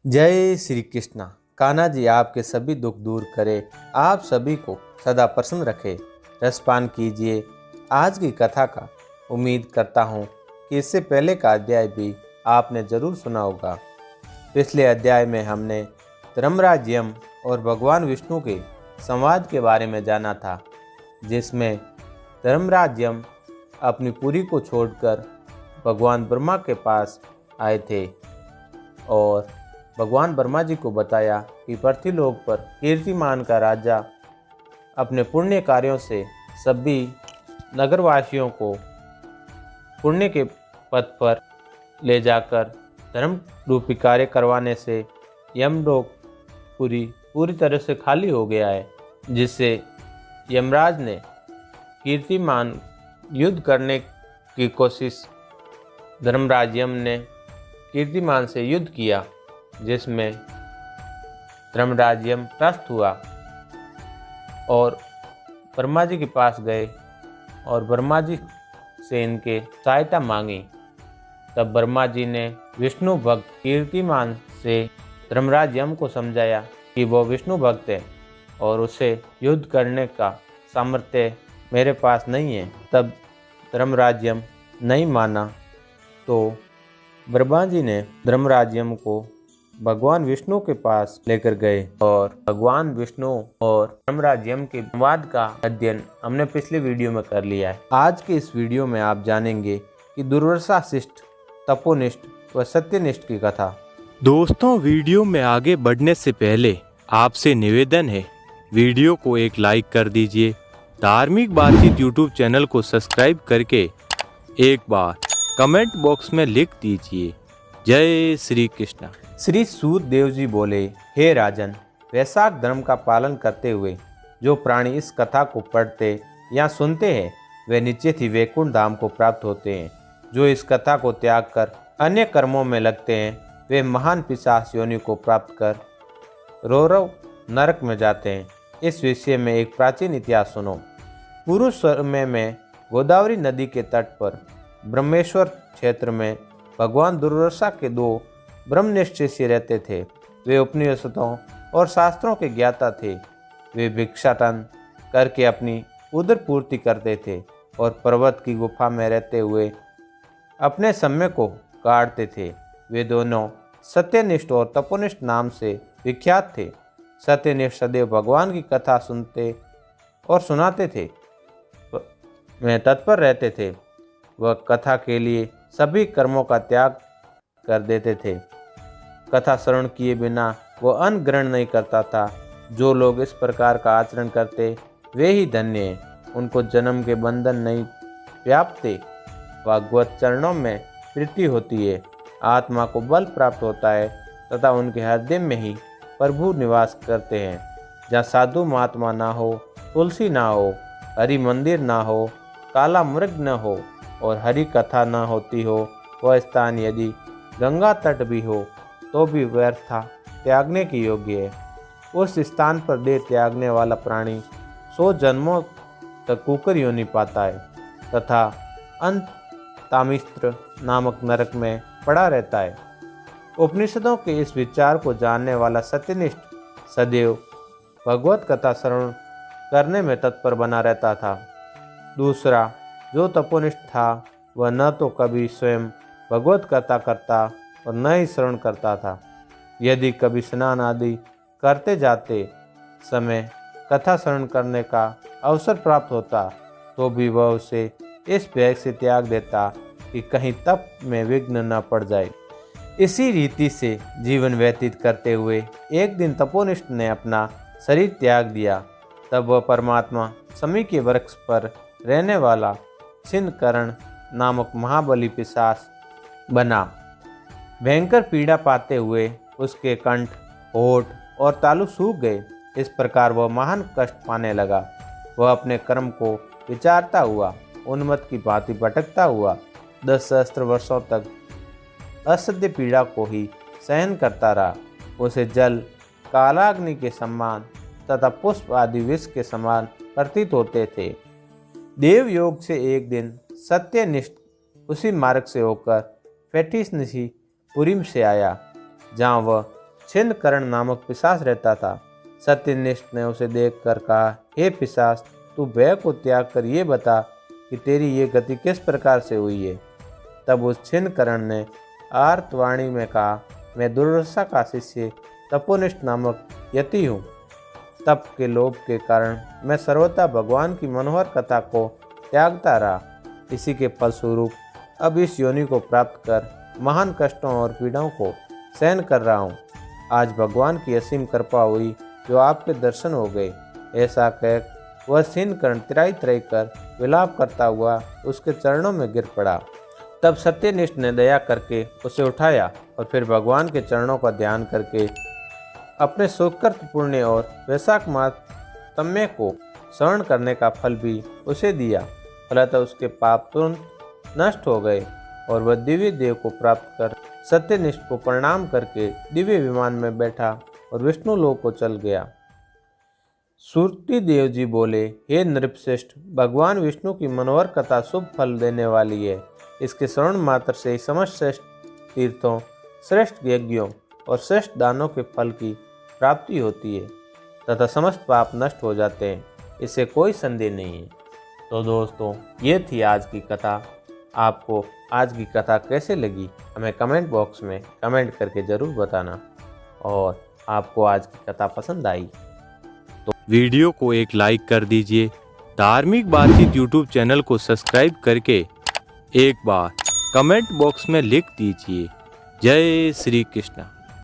जय श्री कृष्णा। कान्हा जी आपके सभी दुख दूर करे, आप सभी को सदा प्रसन्न रखे। रसपान कीजिए आज की कथा का। उम्मीद करता हूँ कि इससे पहले का अध्याय भी आपने जरूर सुना होगा। पिछले अध्याय में हमने धर्मराज यम और भगवान विष्णु के संवाद के बारे में जाना था, जिसमें धर्मराज यम अपनी पुरी को छोड़कर भगवान ब्रह्मा के पास आए थे और भगवान ब्रह्मा जी को बताया कि पृथ्वीलोक पर कीर्तिमान का राजा अपने पुण्य कार्यों से सभी नगरवासियों को पुण्य के पथ पर ले जाकर धर्म रूपी कार्य करवाने से यमलोक पूरी तरह से खाली हो गया है, जिससे यमराज ने कीर्तिमान युद्ध करने की कोशिश धर्मराज यम ने कीर्तिमान से युद्ध किया, जिसमें धर्मराज यम त्रस्त हुआ और ब्रह्मा जी के पास गए और ब्रह्मा जी से इनके सहायता मांगी। तब ब्रह्मा जी ने विष्णु भक्त कीर्तिमान से धर्मराज यम को समझाया कि वो विष्णु भक्त है और उसे युद्ध करने का सामर्थ्य मेरे पास नहीं है। तब धर्मराज यम नहीं माना तो ब्रह्मा जी ने धर्मराज यम को भगवान विष्णु के पास लेकर गए और भगवान विष्णु और धर्मराज यम के संवाद का अध्ययन हमने पिछले वीडियो में कर लिया है। आज के इस वीडियो में आप जानेंगे कि दुर्वासा शिष्ट, तपोनिष्ठ व सत्यनिष्ठ की कथा। दोस्तों, वीडियो में आगे बढ़ने से पहले आपसे निवेदन है, वीडियो को एक लाइक कर दीजिए। धार्मिक बातचीत यूट्यूब चैनल को सब्सक्राइब करके एक बार कमेंट बॉक्स में लिख दीजिए, जय श्री कृष्णा। श्री सूत देव जी बोले, हे राजन, वैशाख धर्म का पालन करते हुए जो प्राणी इस कथा को पढ़ते या सुनते हैं वे निश्चित ही वैकुंठ धाम को प्राप्त होते हैं। जो इस कथा को त्याग कर अन्य कर्मों में लगते हैं वे महान पिशाच योनि को प्राप्त कर रौरव नरक में जाते हैं। इस विषय में एक प्राचीन इतिहास सुनो। पूर्व समय में गोदावरी नदी के तट पर ब्रह्मेश्वर क्षेत्र में भगवान दुर्वासा के दो ब्रह्मनिष्ठ शिष्य रहते थे। वे उपनिषदों और शास्त्रों के ज्ञाता थे। वे भिक्षाटन करके अपनी उदर पूर्ति करते थे और पर्वत की गुफा में रहते हुए अपने समय को काटते थे। वे दोनों सत्यनिष्ठ और तपोनिष्ठ नाम से विख्यात थे। सत्यनिष्ठ सदैव भगवान की कथा सुनते और सुनाते थे, में तत्पर रहते थे। वह कथा के लिए सभी कर्मों का त्याग कर देते थे। कथा श्रवण किए बिना वह अन्न ग्रहण नहीं करता था। जो लोग इस प्रकार का आचरण करते वे ही धन्य हैं। उनको जन्म के बंधन नहीं व्यापते। भगवत चरणों में प्रीति होती है, आत्मा को बल प्राप्त होता है तथा उनके हृदय में ही प्रभु निवास करते हैं। जहाँ साधु महात्मा ना हो, तुलसी ना हो, हरि मंदिर ना हो, काला मृग न हो और हरि कथा न होती हो, वह स्थान यदि गंगा तट भी हो तो भी व्यर्थ त्यागने की योग्य है। उस स्थान पर देह त्यागने वाला प्राणी 100 जन्मों तक कुकर योनि पाता है तथा अंत तामिस्त्र नामक नरक में पड़ा रहता है। उपनिषदों के इस विचार को जानने वाला सत्यनिष्ठ सदैव भगवत कथा श्रवण करने में तत्पर बना रहता था। दूसरा जो तपोनिष्ठ था वह न तो कभी स्वयं भगवत कथा करता और न ही श्रवण करता था। यदि कभी स्नान आदि करते जाते समय कथा श्रवण करने का अवसर प्राप्त होता तो भी वह उसे इस भय से त्याग देता कि कहीं तप में विघ्न न पड़ जाए। इसी रीति से जीवन व्यतीत करते हुए एक दिन तपोनिष्ठ ने अपना शरीर त्याग दिया। तब वह परमात्मा समी के वृक्ष पर रहने वाला छिन्नकर्ण नामक महाबली पिशाच बना। भयंकर पीड़ा पाते हुए उसके कंठ, होठ और तालु सूख गए। इस प्रकार वह महान कष्ट पाने लगा। वह अपने कर्म को विचारता हुआ उन्मत्त की भांति भटकता हुआ 10 सहस्त्र वर्षों तक असह्य पीड़ा को ही सहन करता रहा। उसे जल कालाग्नि के समान तथा पुष्प आदि विष के समान प्रतीत होते थे। देवयोग से एक दिन सत्यनिष्ठ उसी मार्ग से होकर पैटिस निशी पुरी से आया, जहाँ वह छिंदकर्ण नामक पिशाच रहता था। सत्यनिष्ठ ने उसे देखकर कहा, हे पिशाच, तू भय को त्याग कर ये बता कि तेरी ये गति किस प्रकार से हुई है। तब उस छिंदकर्ण ने आर्तवाणी में कहा, मैं दुर्वासा का शिष्य तपोनिष्ठ नामक यति हूँ। तप के लोभ के कारण मैं सर्वथा भगवान की मनोहर कथा को त्यागता रहा। इसी के फलस्वरूप अब इस योनि को प्राप्त कर महान कष्टों और पीड़ाओं को सहन कर रहा हूँ। आज भगवान की असीम कृपा हुई जो आपके दर्शन हो गए। ऐसा कह वह छिंदकर्ण त्राई त्राई कर विलाप करता हुआ उसके चरणों में गिर पड़ा। तब सत्यनिष्ठ ने दया करके उसे उठाया और फिर भगवान के चरणों का ध्यान करके अपने सुकृत पुण्य और वैशाख महात्म्य को श्रवण करने का फल भी उसे दिया। फलतः उसके पाप तुरंत नष्ट हो गए और वह दिव्य देव को प्राप्त कर सत्यनिष्ठ को प्रणाम करके दिव्य विमान में बैठा और विष्णु लोक को चल गया। सूर्ति देव जी बोले, हे नृपश्रेष्ठ, भगवान विष्णु की मनोहर कथा शुभ फल देने वाली है। इसके श्रवण मात्र से ही समस्त श्रेष्ठ तीर्थों, श्रेष्ठ यज्ञों और श्रेष्ठ दानों के फल की प्राप्ति होती है तथा समस्त पाप नष्ट हो जाते हैं। इससे कोई संदेह नहीं है। तो दोस्तों, ये थी आज की कथा। आपको आज की कथा कैसे लगी हमें कमेंट बॉक्स में कमेंट करके ज़रूर बताना, और आपको आज की कथा पसंद आई तो वीडियो को एक लाइक कर दीजिए। धार्मिक बातचीत यूट्यूब चैनल को सब्सक्राइब करके एक बार कमेंट बॉक्स में लिख दीजिए, जय श्री कृष्ण।